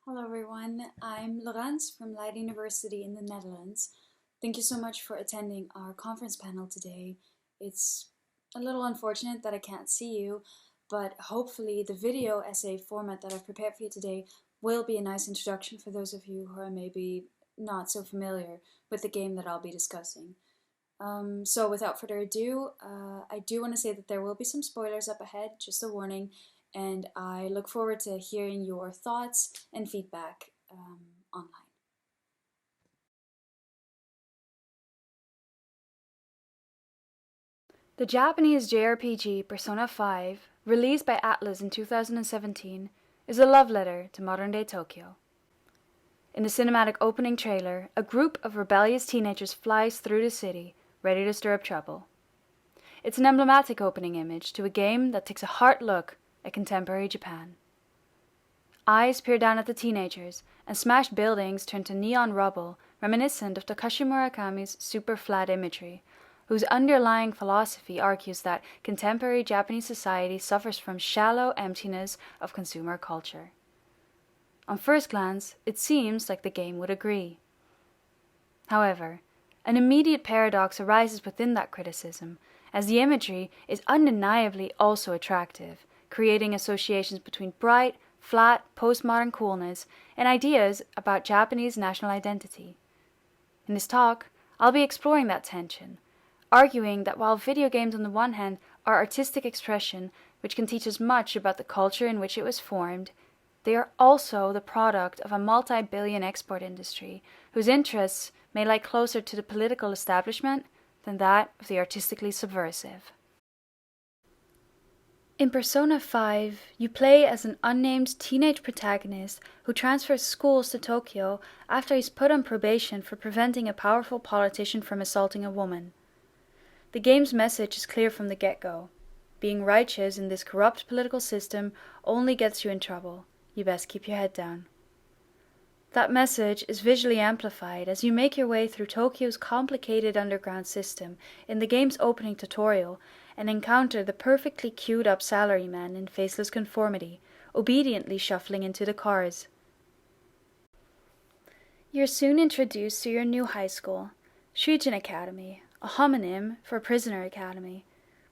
Hello everyone, I'm Laurence from Leiden University in the Netherlands. Thank you so much for attending our conference panel today. It's a little unfortunate that I can't see you, but hopefully the video essay format that I've prepared for you today will be a nice introduction for those of you who are maybe not so familiar with the game that I'll be discussing. So without further ado, I do want to say that there will be some spoilers up ahead, just a warning, and I look forward to hearing your thoughts and feedback online. The Japanese JRPG Persona 5, released by Atlus in 2017, is a love letter to modern-day Tokyo. In the cinematic opening trailer, a group of rebellious teenagers flies through the city, ready to stir up trouble. It's an emblematic opening image to a game that takes a hard look at contemporary Japan. Eyes peer down at the teenagers, and smashed buildings turn to neon rubble reminiscent of Takashi Murakami's super flat imagery, whose underlying philosophy argues that contemporary Japanese society suffers from shallow emptiness of consumer culture. On first glance, it seems like the game would agree. However, an immediate paradox arises within that criticism, as the imagery is undeniably also attractive, creating associations between bright, flat, postmodern coolness and ideas about Japanese national identity. In this talk, I'll be exploring that tension, arguing that while video games on the one hand are artistic expression which can teach us much about the culture in which it was formed, they are also the product of a multi-billion export industry whose interests may lie closer to the political establishment than that of the artistically subversive. In Persona 5, you play as an unnamed teenage protagonist who transfers schools to Tokyo after he's put on probation for preventing a powerful politician from assaulting a woman. The game's message is clear from the get-go. Being righteous in this corrupt political system only gets you in trouble. You best keep your head down. That message is visually amplified as you make your way through Tokyo's complicated underground system in the game's opening tutorial and encounter the perfectly queued up salaryman in faceless conformity, obediently shuffling into the cars. You're soon introduced to your new high school, Shujin Academy, a homonym for Prisoner Academy,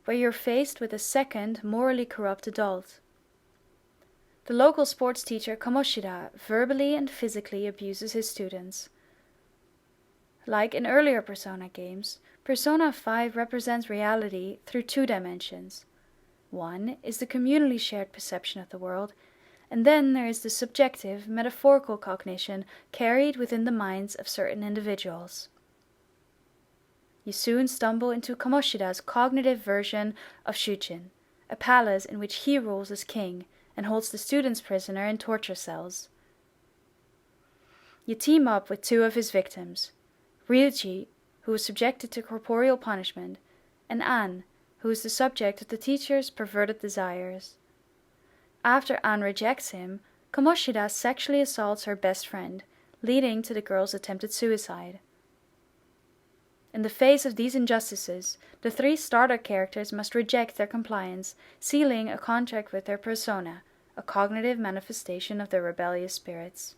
where you're faced with a second, morally corrupt adult. The local sports teacher Kamoshida verbally and physically abuses his students. Like in earlier Persona games, Persona 5 represents reality through two dimensions. One is the communally shared perception of the world, and then there is the subjective, metaphorical cognition carried within the minds of certain individuals. You soon stumble into Kamoshida's cognitive version of Shujin, a palace in which he rules as king and holds the students prisoner in torture cells. You team up with two of his victims, Ryuji, who was subjected to corporeal punishment, and Anne, who is the subject of the teacher's perverted desires. After Anne rejects him, Kamoshida sexually assaults her best friend, leading to the girl's attempted suicide. In the face of these injustices, the three starter characters must reject their compliance, sealing a contract with their persona, a cognitive manifestation of their rebellious spirits.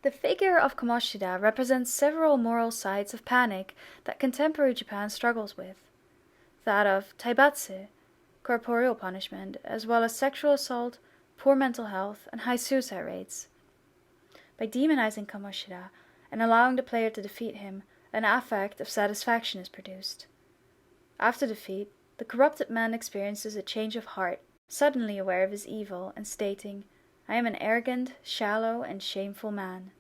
The figure of Kamoshida represents several moral sides of panic that contemporary Japan struggles with. That of taibatsu, corporeal punishment, as well as sexual assault, poor mental health, and high suicide rates. By demonizing Kamoshida and allowing the player to defeat him, an affect of satisfaction is produced. After defeat, the corrupted man experiences a change of heart, suddenly aware of his evil and stating, "I am an arrogant, shallow, and shameful man."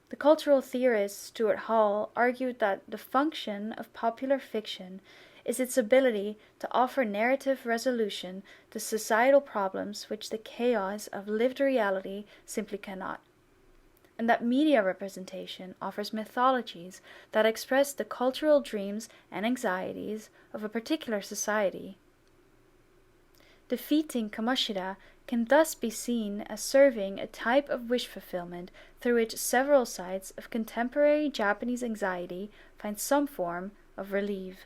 The cultural theorist Stuart Hall argued that the function of popular fiction is its ability to offer narrative resolution to societal problems which the chaos of lived reality simply cannot, and that media representation offers mythologies that express the cultural dreams and anxieties of a particular society. Defeating Kamoshida can thus be seen as serving a type of wish fulfillment through which several sides of contemporary Japanese anxiety find some form of relief.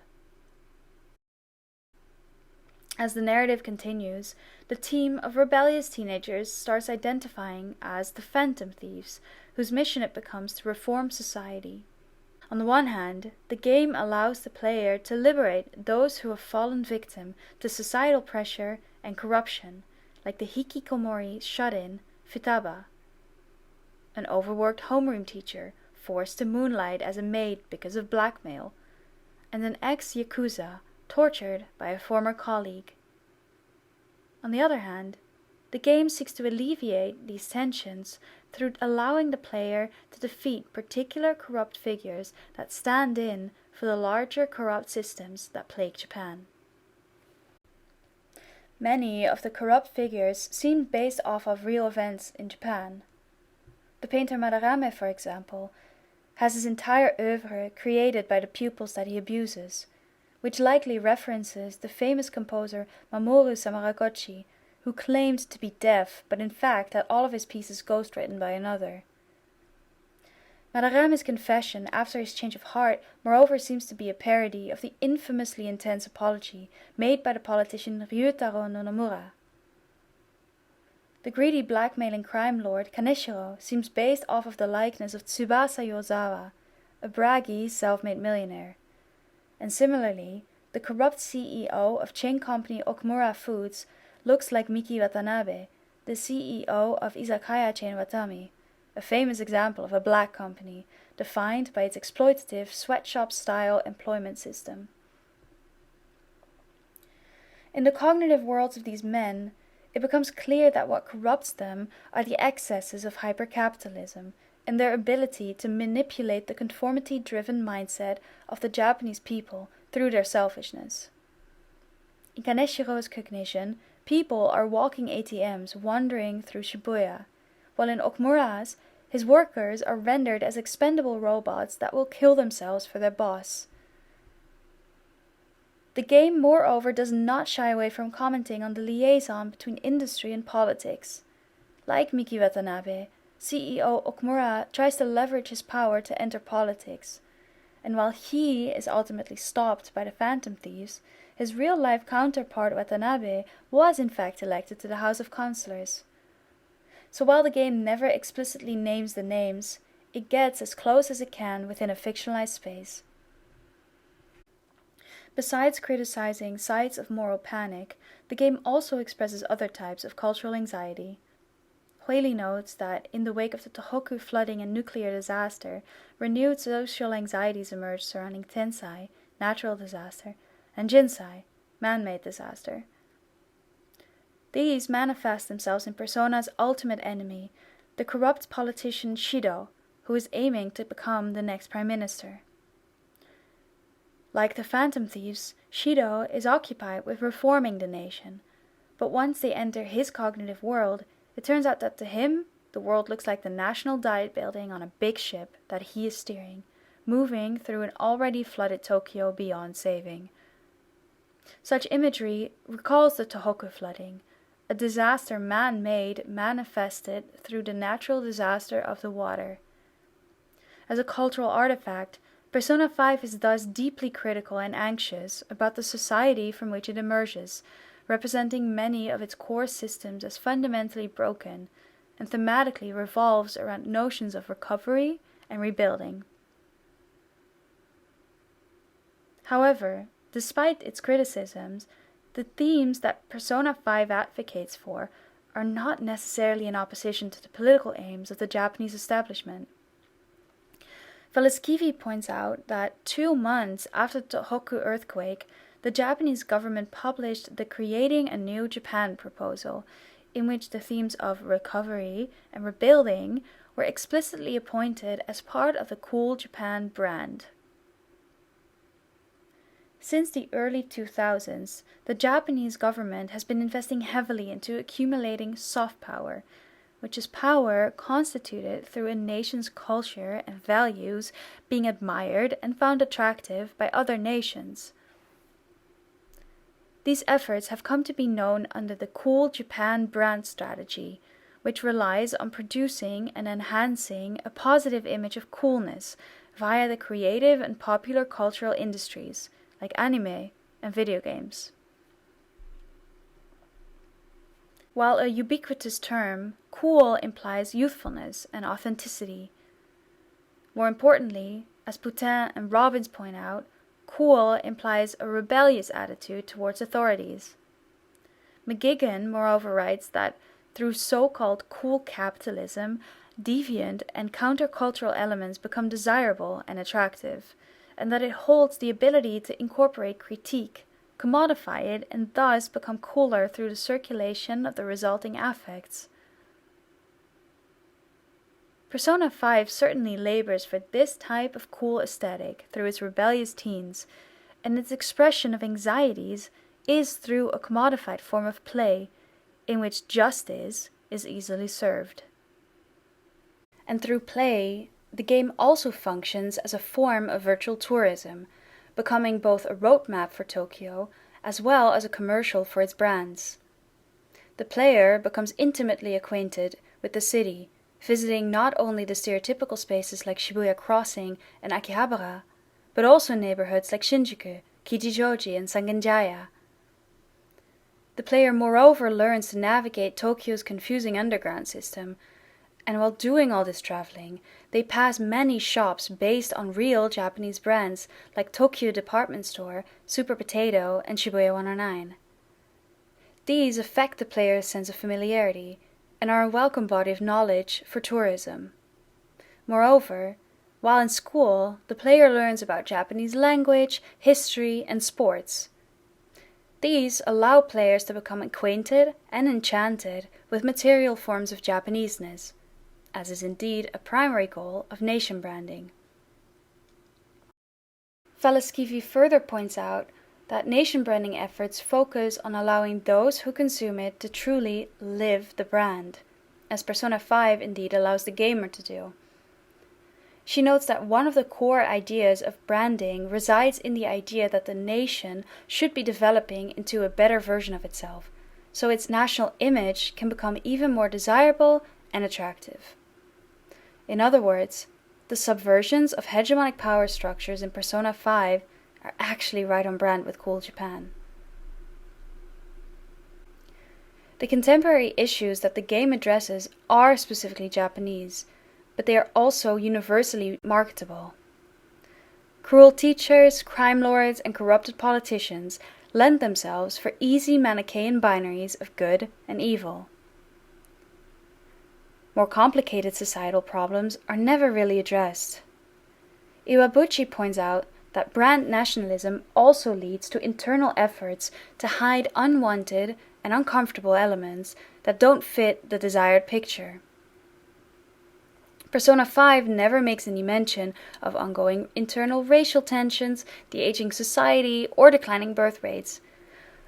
As the narrative continues, the team of rebellious teenagers starts identifying as the Phantom Thieves, whose mission it becomes to reform society. On the one hand, the game allows the player to liberate those who have fallen victim to societal pressure and corruption, like the hikikomori shut-in Futaba, an overworked homeroom teacher forced to moonlight as a maid because of blackmail, and an ex-yakuza tortured by a former colleague. On the other hand, the game seeks to alleviate these tensions through allowing the player to defeat particular corrupt figures that stand in for the larger corrupt systems that plague Japan. Many of the corrupt figures seem based off of real events in Japan. The painter Madarame, for example, has his entire oeuvre created by the pupils that he abuses, which likely references the famous composer Mamoru Samarakochi, who claimed to be deaf but in fact had all of his pieces ghostwritten by another. Madarame's confession after his change of heart moreover seems to be a parody of the infamously intense apology made by the politician Ryutaro Nonomura. The greedy blackmailing crime lord Kaneshiro seems based off of the likeness of Tsubasa Yozawa, a braggy self-made millionaire. And similarly, the corrupt CEO of chain company Okumura Foods looks like Miki Watanabe, the CEO of izakaya chain Watami, a famous example of a black company defined by its exploitative sweatshop-style employment system. In the cognitive worlds of these men, it becomes clear that what corrupts them are the excesses of hypercapitalism and their ability to manipulate the conformity-driven mindset of the Japanese people through their selfishness. In Kaneshiro's cognition, people are walking ATMs wandering through Shibuya, while in Okumura's, his workers are rendered as expendable robots that will kill themselves for their boss. The game, moreover, does not shy away from commenting on the liaison between industry and politics. Like Miki Watanabe, CEO Okumura tries to leverage his power to enter politics, and while he is ultimately stopped by the Phantom Thieves, his real-life counterpart Watanabe was in fact elected to the House of Councillors. So while the game never explicitly names the names, it gets as close as it can within a fictionalized space. Besides criticizing sites of moral panic, the game also expresses other types of cultural anxiety. Whaley notes that in the wake of the Tohoku flooding and nuclear disaster, renewed social anxieties emerged surrounding Tensai, natural disaster, and Jinsai, man-made disaster. These manifest themselves in Persona's ultimate enemy, the corrupt politician Shido, who is aiming to become the next prime minister. Like the Phantom Thieves, Shido is occupied with reforming the nation, but once they enter his cognitive world, it turns out that to him, the world looks like the National Diet Building on a big ship that he is steering, moving through an already flooded Tokyo beyond saving. Such imagery recalls the Tohoku flooding, a disaster man-made manifested through the natural disaster of the water. As a cultural artifact, Persona 5 is thus deeply critical and anxious about the society from which it emerges, representing many of its core systems as fundamentally broken, and thematically revolves around notions of recovery and rebuilding. However, despite its criticisms, the themes that Persona 5 advocates for are not necessarily in opposition to the political aims of the Japanese establishment. Veleskivi points out that 2 months after the Tohoku earthquake, the Japanese government published the Creating a New Japan proposal, in which the themes of recovery and rebuilding were explicitly appointed as part of the Cool Japan brand. Since the early 2000s, the Japanese government has been investing heavily into accumulating soft power, which is power constituted through a nation's culture and values being admired and found attractive by other nations. These efforts have come to be known under the Cool Japan brand strategy, which relies on producing and enhancing a positive image of coolness via the creative and popular cultural industries, like anime and video games. While a ubiquitous term, cool implies youthfulness and authenticity. More importantly, as Poutin and Robbins point out, cool implies a rebellious attitude towards authorities. McGuigan, moreover, writes that through so-called cool capitalism, deviant and countercultural elements become desirable and attractive, and that it holds the ability to incorporate critique, commodify it, and thus become cooler through the circulation of the resulting affects. Persona 5 certainly labors for this type of cool aesthetic through its rebellious teens, and its expression of anxieties is through a commodified form of play in which justice is easily served. And through play, the game also functions as a form of virtual tourism, becoming both a roadmap for Tokyo as well as a commercial for its brands. The player becomes intimately acquainted with the city, visiting not only the stereotypical spaces like Shibuya Crossing and Akihabara, but also neighborhoods like Shinjuku, Kichijoji, and Sangenjaya. The player moreover learns to navigate Tokyo's confusing underground system, and while doing all this traveling, they pass many shops based on real Japanese brands like Tokyo Department Store, Super Potato, and Shibuya 109. These affect the player's sense of familiarity and are a welcome body of knowledge for tourism. Moreover, while in school, the player learns about Japanese language, history, and sports. These allow players to become acquainted and enchanted with material forms of Japaneseness, as is indeed a primary goal of nation branding. Valaskivi further points out that nation branding efforts focus on allowing those who consume it to truly live the brand, as Persona 5 indeed allows the gamer to do. She notes that one of the core ideas of branding resides in the idea that the nation should be developing into a better version of itself, so its national image can become even more desirable and attractive. In other words, the subversions of hegemonic power structures in Persona 5 are actually right on brand with Cool Japan. The contemporary issues that the game addresses are specifically Japanese, but they are also universally marketable. Cruel teachers, crime lords, and corrupted politicians lend themselves for easy Manichaean binaries of good and evil. More complicated societal problems are never really addressed. Iwabuchi points out that brand nationalism also leads to internal efforts to hide unwanted and uncomfortable elements that don't fit the desired picture. Persona 5 never makes any mention of ongoing internal racial tensions, the aging society, or declining birth rates.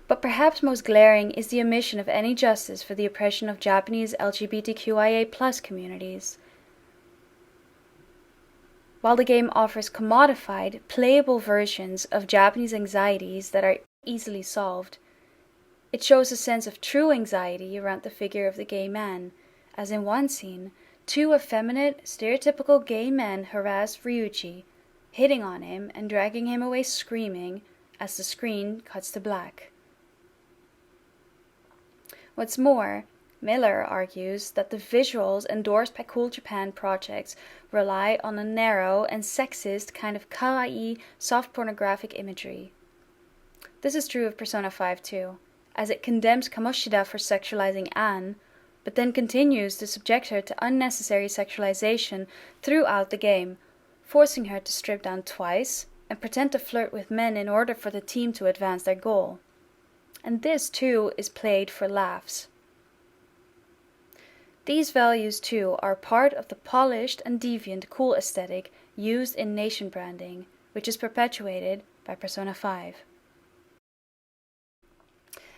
But perhaps most glaring is the omission of any justice for the oppression of Japanese LGBTQIA+ communities. While the game offers commodified, playable versions of Japanese anxieties that are easily solved, it shows a sense of true anxiety around the figure of the gay man, as in one scene, two effeminate, stereotypical gay men harass Ryuji, hitting on him and dragging him away screaming as the screen cuts to black. What's more, Miller argues that the visuals endorsed by Cool Japan projects rely on a narrow and sexist kind of kawaii, soft pornographic imagery. This is true of Persona 5 too, as it condemns Kamoshida for sexualizing Anne, but then continues to subject her to unnecessary sexualization throughout the game, forcing her to strip down twice and pretend to flirt with men in order for the team to advance their goal. And this too is played for laughs. These values too are part of the polished and deviant cool aesthetic used in nation branding, which is perpetuated by Persona 5.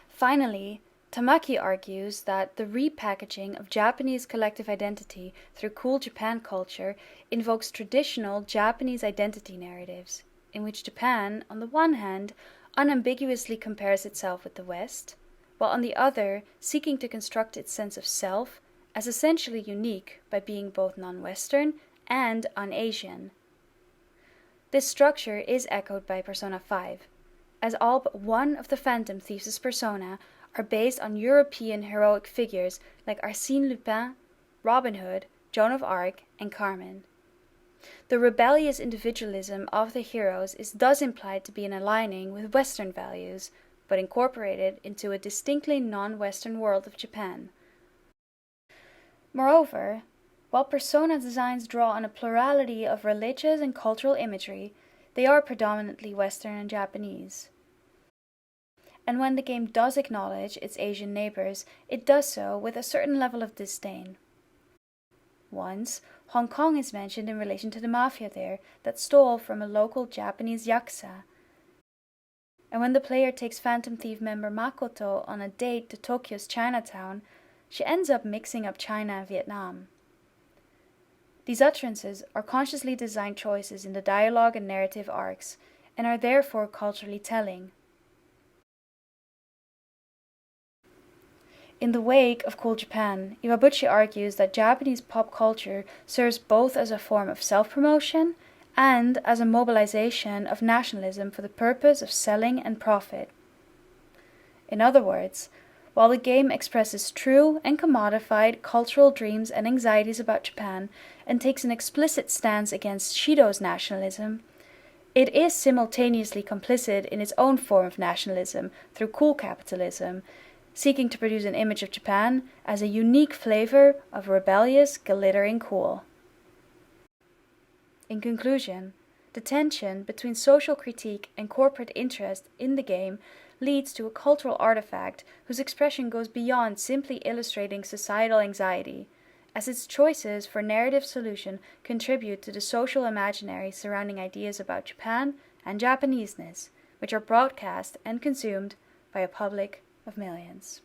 Finally, Tamaki argues that the repackaging of Japanese collective identity through Cool Japan culture invokes traditional Japanese identity narratives, in which Japan, on the one hand, unambiguously compares itself with the West, while on the other, seeking to construct its sense of self as essentially unique by being both non-Western and un-Asian. This structure is echoed by Persona 5, as all but one of the Phantom Thieves' persona are based on European heroic figures like Arsène Lupin, Robin Hood, Joan of Arc, and Carmen. The rebellious individualism of the heroes is thus implied to be in aligning with Western values, but incorporated into a distinctly non-Western world of Japan. Moreover, while Persona designs draw on a plurality of religious and cultural imagery, they are predominantly Western and Japanese. And when the game does acknowledge its Asian neighbors, it does so with a certain level of disdain. Once, Hong Kong is mentioned in relation to the mafia there that stole from a local Japanese yakuza. And when the player takes Phantom Thief member Makoto on a date to Tokyo's Chinatown, she ends up mixing up China and Vietnam. These utterances are consciously designed choices in the dialogue and narrative arcs, and are therefore culturally telling. In the wake of Cool Japan, Iwabuchi argues that Japanese pop culture serves both as a form of self-promotion and as a mobilization of nationalism for the purpose of selling and profit. In other words, while the game expresses true and commodified cultural dreams and anxieties about Japan and takes an explicit stance against Shido's nationalism, it is simultaneously complicit in its own form of nationalism through cool capitalism, seeking to produce an image of Japan as a unique flavor of rebellious, glittering cool. In conclusion, the tension between social critique and corporate interest in the game leads to a cultural artifact whose expression goes beyond simply illustrating societal anxiety, as its choices for narrative solution contribute to the social imaginary surrounding ideas about Japan and Japaneseness, which are broadcast and consumed by a public of millions.